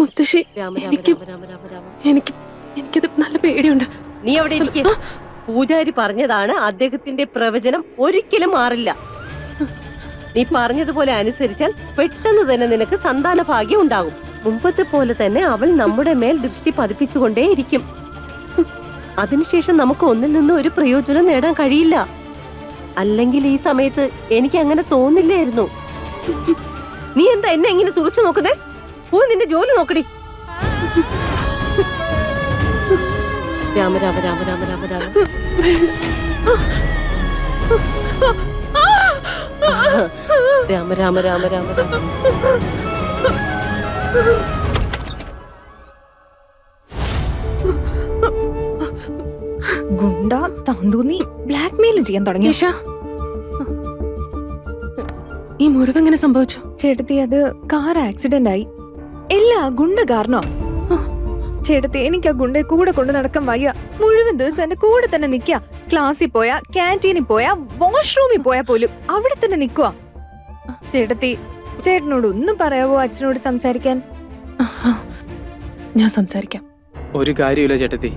മുത്തശ്ശി, എനിക്കത് നല്ല പേടിയുണ്ട്. നീ അവിടെ ഇരിക്കെ. പൂജാരി പറഞ്ഞതാണ്, അദ്ദേഹത്തിന്റെ പ്രവചനം ഒരിക്കലും മാറില്ല. നീ പറഞ്ഞതുപോലെ അനുസരിച്ചാൽ പെട്ടെന്ന് തന്നെ നിനക്ക് സന്താന ഭാഗ്യം ഉണ്ടാകും. മുമ്പത്തെ പോലെ തന്നെ അവൾ നമ്മുടെ മേൽ ദൃഷ്ടി പതിപ്പിച്ചുകൊണ്ടേയിരിക്കും. അതിനുശേഷം നമുക്ക് ഒന്നിൽ നിന്ന് ഒരു പ്രയോജനം നേടാൻ കഴിയില്ല. അല്ലെങ്കിൽ ഈ സമയത്ത് എനിക്ക് അങ്ങനെ തോന്നില്ലായിരുന്നു. നീ എന്താ എന്നെ ഇങ്ങനെ തുറച്ചു നോക്കുന്നേ? പോയി നിന്റെ ജോലി നോക്കടി. രാമ രാമ രാമ രാമ രാമ രാമ. രാമ രാമ രാമ രാമ രാമ. ഗുണ്ട താന്തൂന്നി ബ്ലാക്ക് മെയിൽ ചെയ്യാൻ തുടങ്ങി. ഈ മുറിവ് എങ്ങനെ സംഭവിച്ചു? ചേട്ടത്തി, അത് കാർ ആക്സിഡന്റ് ആയി. എല്ലാ ഗുണ്ട കാരണോ? ചേട്ടത്തി, എനിക്ക് ആ ഗുണ്ടയെ കൂടെ കൊണ്ട് നടക്കാൻ വയ്യ. മുഴുവൻ ദിവസം എന്റെ കൂടെ തന്നെ നിക്കാ. ക്ലാസ്സിൽ പോയാ, ക്യാൻറ്റീനിൽ പോയാ, വാഷ്റൂമിൽ പോയാ പോലും അവിടെ തന്നെ നിക്കുവാ. ചേട്ടത്തി, ചേട്ടനോട് ഒന്നും പറയാവോ? അച്ഛനോട് സംസാരിക്കാൻ. ഞാൻ സംസാരിക്കാം. ഒരു കാര്യമില്ല ചേട്ടത്തി.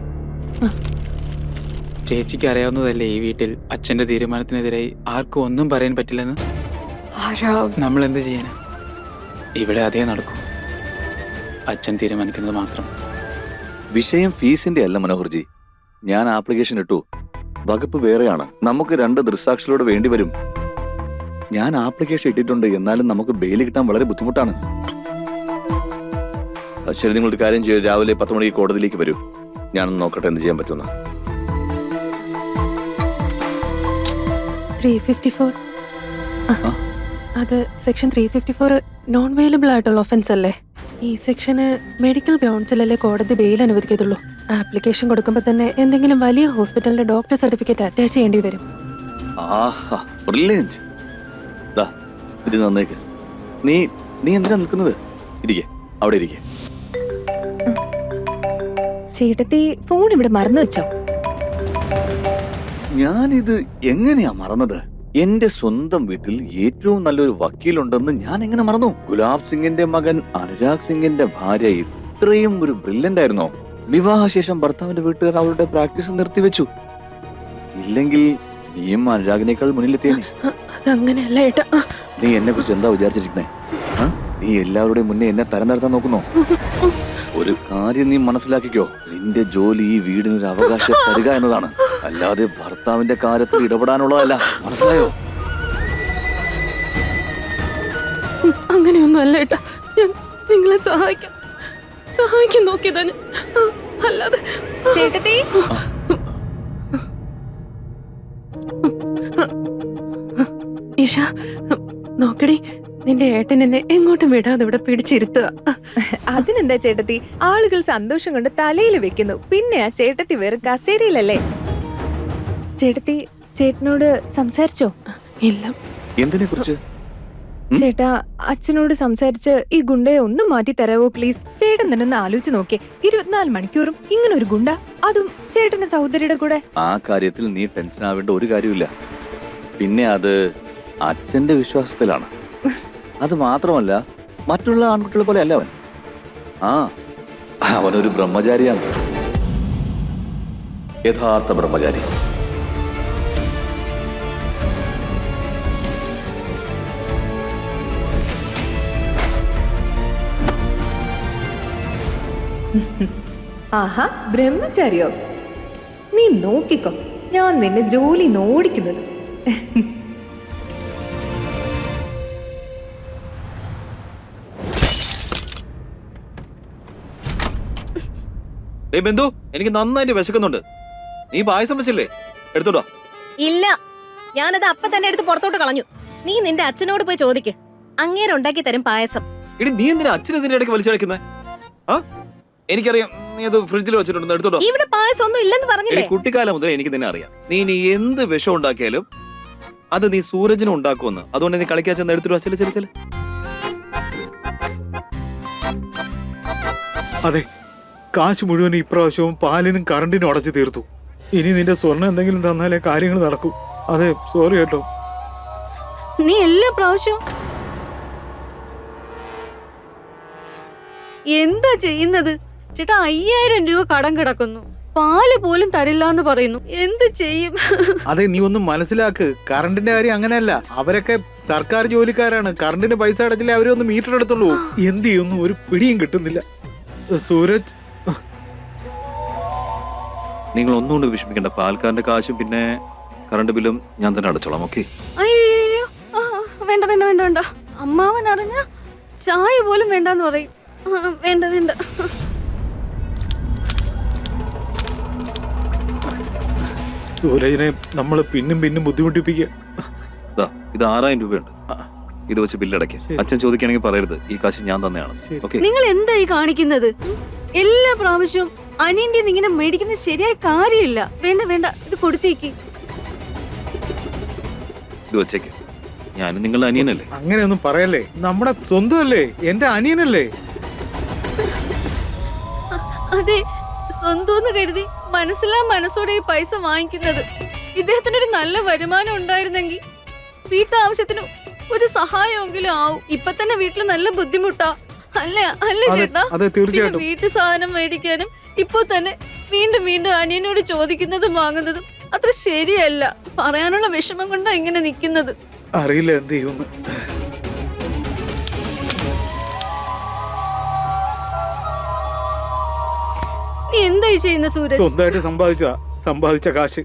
ചേച്ചിക്ക് അറിയാവുന്നതല്ലേ ഈ വീട്ടിൽ അച്ഛന്റെ തീരുമാനത്തിനെതിരായി ആർക്കും ഒന്നും പറയാൻ പറ്റില്ലെന്ന്. നമ്മൾ എന്ത് ചെയ്യാനാ? ഇവിടെ അതേ നടക്കൂ. അച്ഛൻ തീരുമാനിക്കുന്നത് മാത്രം. വിഷയം ഫീസിന്റെ അല്ല മനോഹർജി. ഞാൻ ആപ്ലിക്കേഷൻ ഇട്ടു. വകുപ്പ് വേറെയാണ്. നമുക്ക് 2 ദൃക്സാക്ഷികളോട് വേണ്ടി വരും. ഞാൻ ആപ്ലിക്കേഷൻ ഇട്ടിട്ടുണ്ട്, എന്നാലും നമുക്ക് ബെയിൽ കിട്ടാൻ വളരെ ബുദ്ധിമുട്ടാണ്. ശരി, നിങ്ങളൊരു കാര്യം ചെയ്യൂ. രാവിലെ 10 മണിക്ക് കോടതിയിലേക്ക് വരൂ. ഞാനൊന്ന് നോക്കട്ടെ എന്ത് ചെയ്യാൻ പറ്റുമെന്ന്. 354. അത് സെക്ഷൻ 354 നോൺ വെയിലബിൾ ആയിട്ടുള്ള ഒഫൻസ് അല്ലേ? ഈ സെക്ഷന് മെഡിക്കൽ ഗ്രൗണ്ട്സിലല്ലേ കോടതി ബെയിൽ അനുവദിക്കത്തുള്ളൂ. ആപ്ലിക്കേഷൻ കൊടുക്കുമ്പോൾ തന്നെ എന്തെങ്കിലും വലിയ ഹോസ്പിറ്റലിന്റെ ഡോക്ടർ സർട്ടിഫിക്കറ്റ് അറ്റാച്ച് ചെയ്യേണ്ടി വരും. ആഹാ, ബ്രില്യന്റ്. ദാ ഇത് നന്നേക്ക്. നീ എന്തിനാ നിൽക്കുന്നത്? ഇരിക്കെ, അവിടെ ഇരിക്കെ. ചേട്ടത്തി, ഫോൺ ഇവിടെ മറന്നു വെച്ചോ? ഞാനിത് എങ്ങനെയാ മറന്നത്? എന്റെ സ്വന്തം വീട്ടിൽ ഏറ്റവും നല്ലൊരു വക്കീലുണ്ടെന്ന് ഞാൻ എങ്ങനെ മറന്നു? ഗുലാബ് സിംഗിന്റെ മകൻ അനുരാഗ് സിംഗിന്റെ ഭാര്യ ഇത്രയും ഒരു ബ്രില്യന്റ് ആയിരുന്നോ? വിവാഹശേഷം ഭർത്താവിന്റെ വീട്ടുകാർ അവരുടെ പ്രാക്ടീസ് നിർത്തിവെച്ചു. ഇല്ലെങ്കിൽ നീയും അനുരാഗിനേക്കാൾ മുന്നിലെത്തിയേനെ. അതങ്ങനെയല്ല ഏട്ടാ. നീ എന്നെ കുറിച്ച് എന്താ വിചാരിച്ചിരിക്കണേ? നീ എല്ലാവരുടെയും മുന്നേ എന്നെ തരം നടത്താൻ നോക്കുന്നോ? ഒരു കാര്യം നീ മനസ്സിലാക്കിക്കോ. നിന്റെ ജോലി ഈ വീടിനൊരു അവകാശം തരിക എന്നതാണ്, അല്ലാതെ ഭർത്താവിന്റെ കാര്യത്തിൽ ഇടപെടാനുള്ളതല്ല. മനസ്സിലായോ? അങ്ങനെയൊന്നും അല്ല ഏട്ടാ. ഞാൻ നിങ്ങളെ സഹായിക്കാൻ നോക്കിയതാ. അല്ലാതെ. ചേട്ടത്തി, ഈശ നോക്കടി, നിന്റെ ഏട്ടൻ എന്നെ എങ്ങോട്ടും വിടാതെ ഇവിടെ പിടിച്ചിരുത്തുക. അതിനെന്താ ചേട്ടത്തി? ആളുകൾ സന്തോഷം കൊണ്ട് തലയിൽ വെക്കുന്നു, പിന്നെ ആ ചേട്ടത്തി വേറെ കസേരയിലല്ലേ? ചേട്ടത്തി, ചേട്ടനോട് സംസാരിച്ചോ? ഇല്ല. എന്തിനെ കുറിച്ച്? ചേട്ടാ, അച്ഛനോട് സംസാരിച്ച് ഈ ഗുണ്ടയെ ഒന്ന് മാറ്റി തരാവോ പ്ലീസ്? ചേട്ടൻ തന്നെ ഒന്ന് ആലോചിച്ച് നോക്കിയേ. 24 മണിക്കൂറും ഇങ്ങനെ ഒരു ഗുണ്ട, അതും ചേട്ടന്റെ സഹോദരിയുടെ കൂടെ. ആ കാര്യത്തിൽ നീ ടെൻഷൻ ആവേണ്ട ഒരു കാര്യമില്ല. പിന്നെ അത് അച്ഛന്റെ വിശ്വാസത്തിലാണ്. അത് മാത്രമല്ല, മറ്റുള്ള ആൺകുട്ടികളെ പോലെ അല്ല അവൻ. അവനൊരു ബ്രഹ്മചാരിയാണ്, യഥാർത്ഥ ബ്രഹ്മചാരി. ആഹാ, ബ്രഹ്മചാരിയോ? നീ നോക്കിക്കോ, ഞാൻ നിന്നെ ജോലി ഓടിക്കുന്നത്. ബിന്ദു, എനിക്ക് നന്നായിട്ട് വിശക്കുന്നുണ്ട്. നീ പായസം വെച്ചില്ലേ? എടുത്തോട്ടോ. ഇല്ല, ഞാനത് അപ്പൊ തന്നെ എടുത്ത് പുറത്തോട്ട് കളഞ്ഞു. നീ നിന്റെ അച്ഛനോട് പോയി ചോദിക്ക്, അങ്ങേരുണ്ടാക്കി തരും പായസം. ഇനി നീ എന്തിനാ അച്ഛനെ ഇതിന്റെ ഇടയ്ക്ക് വലിച്ചടക്കുന്നേ? എനിക്കറിയാം, നീ അത് ഫ്രിഡ്ജിൽ വെച്ചിട്ടുണ്ട്. എടുത്തോട്ടോ. ഇവിടെ പായസം ഒന്നും ഇല്ലെന്ന് പറഞ്ഞില്ലേ? കുട്ടിക്കാലം മുതലേ എനിക്ക് നിന്നെ അറിയാം. നീ എന്ത് വിഷം ഉണ്ടാക്കിയാലും അത് നീ സൂരജിനെ ഉണ്ടാക്കുമെന്ന്. അതുകൊണ്ട് നീ കളിക്കാൻ ചെന്ന് എടുത്തിട്ട് ചെല. അതെ, കാശ് മുഴുവൻ ഇപ്രാവശ്യവും പാലിനും കറണ്ടിനും അടച്ചു തീർത്തു. ഇനി നിന്റെ സ്വർണ്ണം എന്തെങ്കിലും തന്നാലേ കാര്യങ്ങൾ നടക്കൂ. അതെ, സോറി കേട്ടോ. നീ എല്ലാ പ്രാവശ്യവും എന്താ ചെയ്യുന്നത്? ചേട്ടാ 5000 രൂപ കടം കിടക്കുന്നു. പാല് പോലും തരില്ല എന്ന് പറയുന്നു. എന്ത് ചെയ്യും? അതെ, നീ ഒന്ന് മനസ്സിലാക്ക്. കറണ്ടിന്റെ കാര്യം അങ്ങനെയല്ല. അവരൊക്കെ സർക്കാർ ജോലിക്കാരാണ്. കറണ്ടിന് പൈസ അടച്ചില്ലേ അവരൊന്ന് മീറ്റർ എടുത്തുള്ളൂ. എന്ത് ചെയ്യുന്നു ഒരു പിടിയും കിട്ടുന്നില്ല. സൂരജ്, നിങ്ങൾ ഒന്നുകൊണ്ട് വിഷമിക്കേണ്ട. പാൽക്കാരന്റെ കാശും പിന്നെ കറണ്ട് ബില്ലും ഞാൻ തന്നെ അടച്ചോളാം. ഓക്കെ? അയ്യോ, വേണ്ട വേണ്ട വേണ്ട വേണ്ട. അമ്മാവൻ അറിഞ്ഞ ചായ പോലും വേണ്ടെന്ന് പറയും. വേണ്ട വേണ്ട. സൂരജിനെ നമ്മൾ പിന്നും പിന്നും ബുദ്ധിമുട്ടിപ്പിക്കുക. ഇത് 6000 രൂപയുണ്ട്. ഇത് വെച്ച് ബില്ലടയ്ക്ക്. അച്ഛൻ ചോദിക്കുകയാണെങ്കിൽ പറയരുത്, ഈ കാശ് ഞാൻ തന്നെയാണ്. ഓക്കെ? നിങ്ങൾ എന്തായി കാണിക്കുന്നത്? എല്ലാ പ്രാവശ്യവും അനിയന്റെ ഇങ്ങനെ മേടിക്കുന്നത് ശരിയായ കാര്യമില്ല. വേണ്ട വേണ്ട, ഇത് കൊടുത്തേക്ക്. ഇത് വെച്ചേക്ക്. ഞാനും നിങ്ങളുടെ അനിയനല്ലേ. അങ്ങനെയൊന്നും പറയല്ലേ. നമ്മുടെ സ്വന്തമല്ലേ, എന്റെ അനിയനല്ലേ. അതെ, സ്വന്തം കരുതി മനസ്സോടെ ഈ പൈസ വാങ്ങിക്കുന്നത്. ഇദ്ദേഹത്തിനൊരു നല്ല വരുമാനം ഉണ്ടായിരുന്നെങ്കിൽ വീട്ടാവശ്യത്തിന് ഒരു സഹായമെങ്കിലും ആവും. ഇപ്പൊ തന്നെ വീട്ടിൽ നല്ല ബുദ്ധിമുട്ടാ. അല്ല അല്ല ചേട്ടാ? അതെ, തീർച്ചയായിട്ടും. വീട്ടു സാധനം മേടിക്കാനും ഇപ്പൊ തന്നെ വീണ്ടും വീണ്ടും അനിയനോട് ചോദിക്കുന്നതും വാങ്ങുന്നതും അത്ര ശരിയല്ല. പറയാനുള്ള വിഷമം കൊണ്ടാ ഇങ്ങനെ നിക്കുന്നത്. അറിയില്ല എന്ത് ചെയ്യുമെന്ന്. നീ എന്തായി ചെയ്യുന്ന സൂരജ്? സ്വന്തമായിട്ട് സമ്പാദിച്ച കാശ്.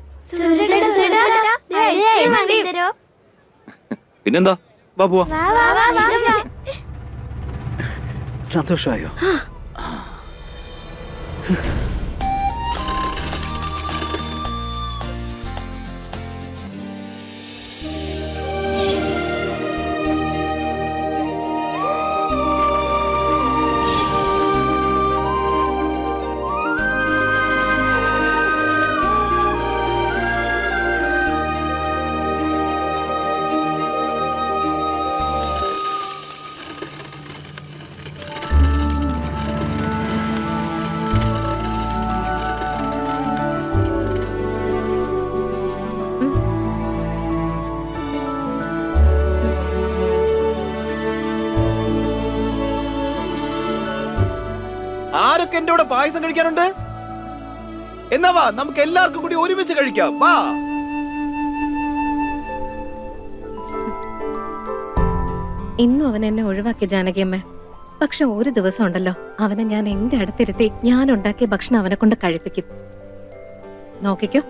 പിന്നെന്താ, വാ പോവാ. സന്തോഷമായോ? ആരൊക്കെ എന്റെ കൂടെ പായസം കഴിക്കാനുണ്ട്? എന്നാ വാ, നമുക്ക് എല്ലാവർക്കും കൂടി ഒരുമിച്ച് കഴിക്കാം. വാ. ഇന്നും അവൻ എന്നെ ഒഴിവാക്കി ജാനകിയമ്മ. പക്ഷെ ഒരു ദിവസം ഉണ്ടല്ലോ, അവനെ ഞാൻ എന്റെ അടുത്തിരുത്തി ഞാൻ ഉണ്ടാക്കിയ ഭക്ഷണം അവനെ കൊണ്ട് കഴിപ്പിക്കും. നോക്കിക്കോ,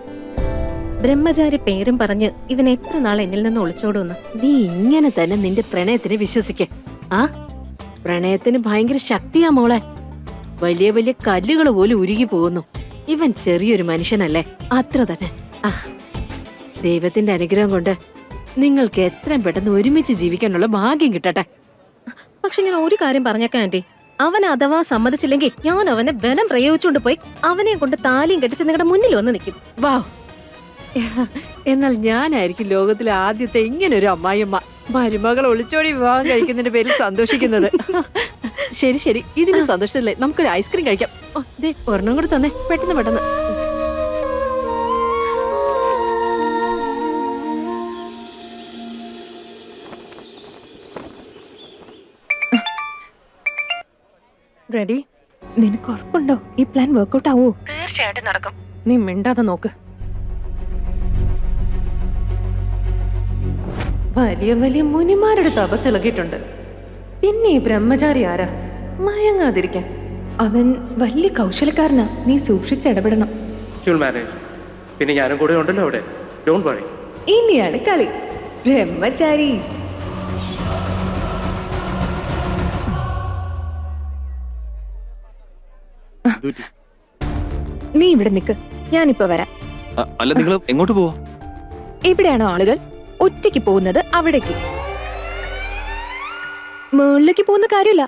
ബ്രഹ്മചാരി പേരും പറഞ്ഞ് ഇവൻ എത്ര നാൾ എന്നിൽ നിന്ന് ഒളിച്ചോടുന്നു. നീ ഇങ്ങനെ തന്നെ നിന്റെ പ്രണയത്തിന് വിശ്വസിക്ക. ആ പ്രണയത്തിന് ഭയങ്കര ശക്തിയാ മോളെ. വലിയ വലിയ കല്ലുകൾ പോലും ഉരുകി പോകുന്നു. ഇവൻ ചെറിയൊരു മനുഷ്യനല്ലേ, അത്ര തന്നെ. ആ ദൈവത്തിന്റെ അനുഗ്രഹം കൊണ്ട് നിങ്ങൾക്ക് എത്രയും പെട്ടെന്ന് ഒരുമിച്ച് ജീവിക്കാനുള്ള ഭാഗ്യം കിട്ടട്ടെ. പക്ഷെ ഞാൻ ഒരു കാര്യം പറഞ്ഞേക്കാം ആന്റി, അവൻ അഥവാ സമ്മതിച്ചില്ലെങ്കിൽ ഞാൻ അവനെ ബലം പ്രയോഗിച്ചുകൊണ്ട് പോയി അവനെ കൊണ്ട് താലിയും കെട്ടിച്ച് നിങ്ങളുടെ മുന്നിൽ വന്ന് നിൽക്കും. വാ, എന്നാൽ ഞാനായിരിക്കും ലോകത്തിലെ ആദ്യത്തെ ഇങ്ങനെ ഒരു അമ്മായിയമ്മ. മരുമകൾ ഒളിച്ചോടി വിവാഹം കഴിക്കുന്നതിന്റെ പേരിൽ സന്തോഷിക്കുന്നത്. ശരി ശരി, ഇതിന് സന്തോഷത്തില്ലേ, നമുക്കൊരു ഐസ്ക്രീം കഴിക്കാം. ഒരെണ്ണം കൂടെ തന്നെ, പെട്ടെന്ന് പെട്ടെന്ന്. റെഡി? നിനക്ക് ഉറപ്പുണ്ടോ ഈ പ്ലാൻ വർക്ക്ഔട്ട് ആവോ? തീർച്ചയായിട്ടും നടക്കും. നീ മിണ്ടാതെ നോക്ക്. വലിയ വലിയ മുനിമാരുടെ തപസ് ഇളകിയിട്ടുണ്ട്. പിന്നെ ഈ ബ്രഹ്മചാരി ആരാ മയങ്ങാതിരിക്കാൻ? അവൻ വലിയ കൗശലക്കാരനാ, നീ സൂക്ഷിച്ചിടപെടണം. പിന്നെ ഞാനും കൂടെ ഉണ്ടല്ലോ അവിടെ. Don't worry. ഇനിയാണ് കളി. ബ്രഹ്മചാരി നീ ഇവിടെ നിക്ക്, ഞാനിപ്പോ വരാം. അല്ല, നിങ്ങൾ എങ്ങോട്ട് പോവാ? എവിടെയാണോ ആളുകൾ ഒറ്റയ്ക്ക് പോകുന്നത് അവിടേക്ക്. മുകളിലേക്ക് പോകുന്ന കാര്യമില്ല,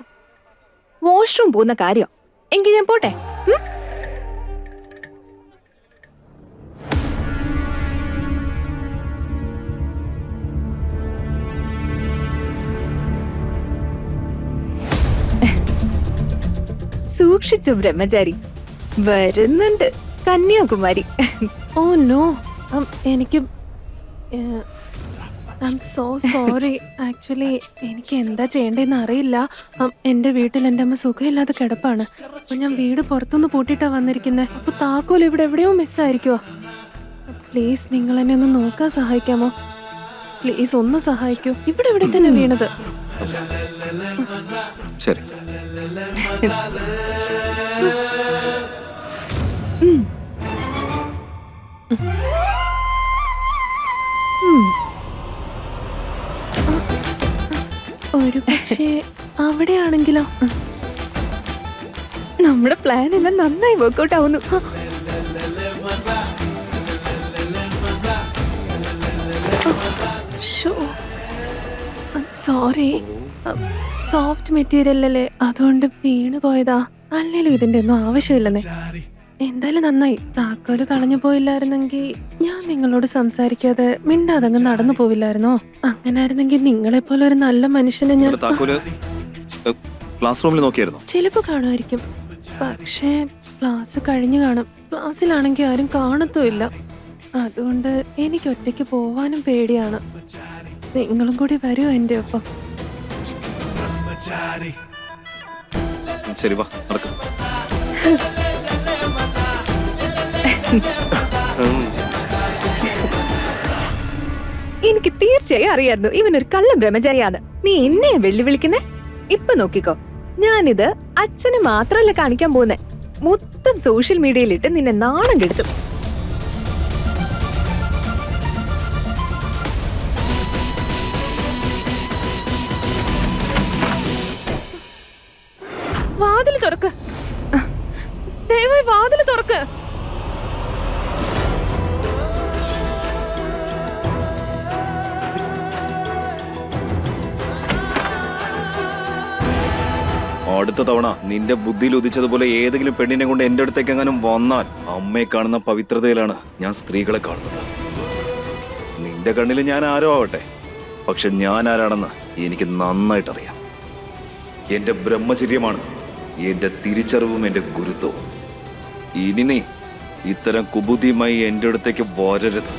വാഷ്റൂം പോകുന്ന കാര്യം. എങ്കിൽ ഞാൻ പോട്ടെ. സൂക്ഷിച്ചു ബ്രഹ്മചാരി, വരുന്നുണ്ട് കന്യാകുമാരി. ഓ നോ, എനിക്ക് I M so sorry. Actually എനിക്ക് എന്താ ചെയ്യേണ്ടതെന്ന് അറിയില്ല. എൻ്റെ വീട്ടിൽ എൻ്റെ അമ്മ സുഖമില്ലാതെ കിടപ്പാണ്. അപ്പൊ ഞാൻ വീട് പുറത്തുനിന്ന് പൂട്ടിയിട്ടാ വന്നിരിക്കുന്നത്. അപ്പൊ താക്കോൽ ഇവിടെ എവിടെയോ മിസ്സായിരിക്കുമോ? പ്ലീസ് നിങ്ങൾ എന്നെ ഒന്ന് നോക്കാൻ സഹായിക്കാമോ? പ്ലീസ് ഒന്ന് സഹായിക്കൂ. ഇവിടെ തന്നെ വീണത്. ശരി. ഒരു പക്ഷേ അവിടെയാണെങ്കിലോ? നമ്മുടെ പ്ലാൻ എല്ലാം നന്നായി വർക്ക്ഔട്ട് ആവുന്നു. സോറി, സോഫ്റ്റ് മെറ്റീരിയൽ അല്ലേ, അതുകൊണ്ട് വീണ് പോയതാ. അല്ലേലും ഇതിന്റെ ഒന്നും ആവശ്യമില്ലെന്നേ. എന്തായാലും നന്നായി. താക്കോല് കളഞ്ഞു പോയില്ലായിരുന്നെങ്കിൽ ഞാൻ നിങ്ങളോട് സംസാരിക്കാതെ മിണ്ടാതങ്ങ് നടന്നു പോവില്ലായിരുന്നോ? അങ്ങനെ ആയിരുന്നെങ്കിൽ നിങ്ങളെ പോലെ ഒരു നല്ല മനുഷ്യനെ ഞാൻ താക്കോല് ക്ലാസ് റൂമിൽ നോക്കിയായിരുന്നു. ചിലപ്പോ കാണുമായിരിക്കും, പക്ഷേ ക്ലാസ് കഴിഞ്ഞു കാണും. ക്ലാസ്സിലാണെങ്കിൽ ആരും കാണത്തുമില്ല. അതുകൊണ്ട് എനിക്ക് ഒറ്റയ്ക്ക് പോവാനും പേടിയാണ്. നിങ്ങളും കൂടി വരൂ എൻ്റെ ഒപ്പം. ശരി, വാ നടക്ക്. എനിക്ക് തീർച്ചയായും അറിയായിരുന്നു ഇവനൊരു കള്ള ബ്രഹ്മചാരിയാണ്. നീ എന്നെ വെല്ലുവിളിക്കുന്നേ? ഇപ്പൊ നോക്കിക്കോ, ഞാനിത് അച്ഛന് മാത്രല്ല കാണിക്കാൻ പോകുന്നേ, മൊത്തം സോഷ്യൽ മീഡിയയിലിട്ട് നിന്നെ നാണം കെടുത്തും. വാതിൽ തുറക്ക്, ദയവായി വാതിൽ തുറക്ക്. അടുത്ത തവണ നിന്റെ ബുദ്ധിയിൽ ഉദിച്ചതുപോലെ ഏതെങ്കിലും പെണ്ണിനെ കൊണ്ട് എന്റെ അടുത്തേക്ക് എങ്ങാനും വന്നാൽ അമ്മയെ കാണുന്ന പവിത്രതയിലാണ് ഞാൻ സ്ത്രീകളെ കാണുന്നത്. നിന്റെ കണ്ണിൽ ഞാൻ ആരോ ആവട്ടെ, പക്ഷെ ഞാൻ ആരാണെന്ന് എനിക്ക് നന്നായിട്ടറിയാം. എന്റെ ബ്രഹ്മചര്യമാണ് എന്റെ തിരിച്ചറിവും എന്റെ ഗുരുത്വവും. ഇനി നീ ഇത്തരം കുബുദ്ധിയുമായി എന്റെ അടുത്തേക്ക് വരരുത്.